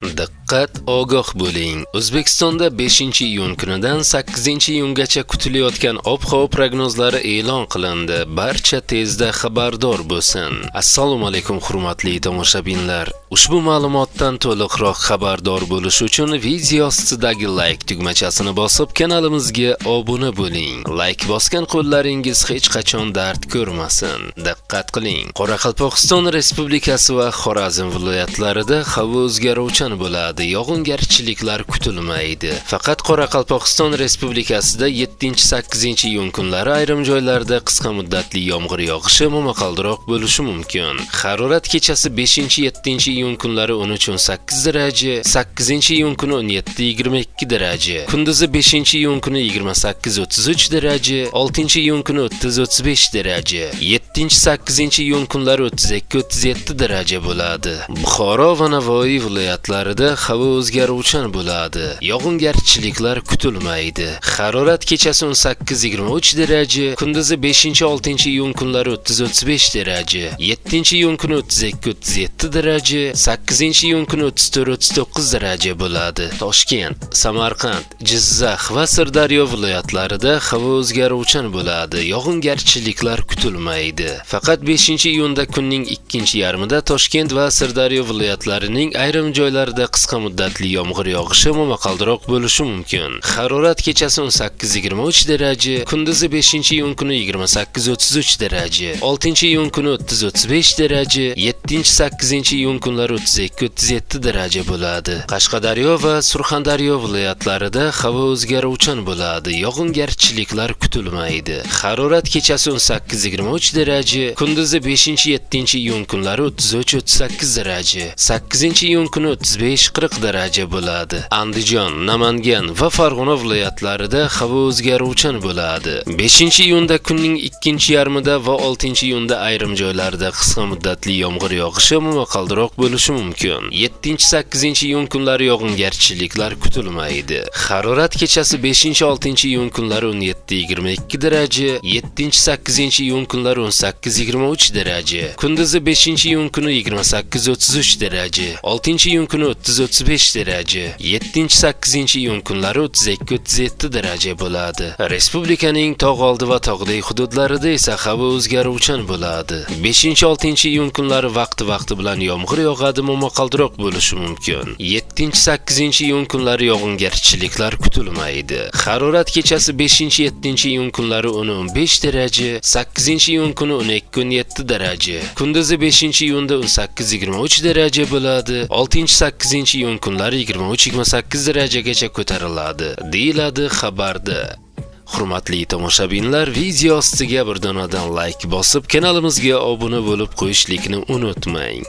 Diqqat, ogoh bo'ling. O'zbekistonda 5-iyun kunidan 8-iyungacha kutilayotgan ob-havo prognozlari e'lon qilindi. Barcha tezda xabardor bo'lsin. Assalomu alaykum hurmatli tomoshabinlar. Ushbu ma'lumotdan to'liqroq xabardor bo'lish uchun video ostidagi like tugmachasini bosib kanalimizga obuna bo'ling. Like bosgan qo'llaringiz hech qachon dard ko'rmasin. Diqqat qiling. Qoraqalpog'iston Respublikasi va Xorazm viloyatlarida havo o'zgaruvchan bo'ladi. Yog'ingarchiliklar kutilmaydi. Faqat Qoraqalpog'iston Respublikasida 7-8-iyun kunlari ayrim joylarda qisqa muddatli yomg'ir yog'ishi momaqaldiroq bo'lishi mumkin. Harorat kechasi 5-7-iyun kunlari 13-18 daraja, 8-iyun kuni 17-22 daraja, kunduzi 5-iyun kuni 28-33 daraja, 6-iyun kuni 30-35 daraja, 7-8-iyun kunlari 32-37 daraja bo'ladi. Buxoro va Navoiy viloyatlarida havo o'zgaruvchan bo'ladi. Yog'ingarchiliklar kutilmaydi. Harorat kechasi 18-23 daraja, kunduzi 5-6-iyun kunlari 30-35 daraja, 7-iyun kuni 32-37 daraja, 8-iyun kuni 34-39 daraja bo'ladi. Toshkent, Samarqand, Jizzax va Sirdaryo viloyatlarida havo o'zgaruvchan bo'ladi. Yog'ingarchiliklar kutilmaydi. Faqat 5-iyunda kunning ikkinchi yarmida Toshkent va Sirdaryo viloyatlarining ayrim joylarida qisqa muddatli yomg'ir yog'ishi momaqaldiroq bo'lishi mumkin. Harorat kechasi 18-23 daraja, kunduzi 5-iyun kuni 28-33 daraja, 6-iyun kuni 30-35 daraja, 7-8-iyun kunlari 32-37 daraja bo'ladi. Qashqadaryo va Surxondaryo viloyatlarida havo o'zgaruvchan bo'ladi. Yog'ingarchiliklar kutilmaydi. Harorat kechasi 18-23 daraja, kunduzi 5-7-iyun kunlari 33-38 daraja, 8-iyun kuni 35-40 daraja bo'ladi. Andijon, Namangan va Farg'ona viloyatlarida havo o'zgaruvchan bo'ladi. 5-iyunda kunning ikkinchi yarmida va 6-iyunda ayrim joylarda qisqa muddatli yomg'ir yog'ishi momaqaldiroq bo'lishi mumkin. 7-8-iyun kunlari yog'ingarchiliklar kutilmaydi. Harorat kechasi 5-6-iyun kunlari 17-22 daraja, 7-8-iyun kunlari 18-23 daraja, kunduzi 5-iyun kuni 28-33 daraja, 6-iyun kuni 30-35 daraja, 7-8-iyun kunlari 32-37 daraja bo'ladi. Respublikaning tog'oldi va tog'dek hududlarida esa havo o'zgaruvchan bo'ladi. 5-6-iyun kunlari vaqti bilan yomg'ir yog'adi, momaqaldiroq bo'lishi mumkin. 7-8-iyun kunlari yog'ingarchiliklar kutilmaydi. Harorat kechasi 5-7-iyun kunlari 10-15 daraja, 8-iyun kuni 12-17 daraja, kunduzi 5-iyunda 18-23 daraja bo'ladi. 6-8-iyun kunlari 23-28 darajagacha ko'tariladi, deyiladi xabarda. Hurmatli tomoshabinlar, video ostiga bir donadan like bosib, kanalimizga obuna bo'lib qo'yishlikni unutmang.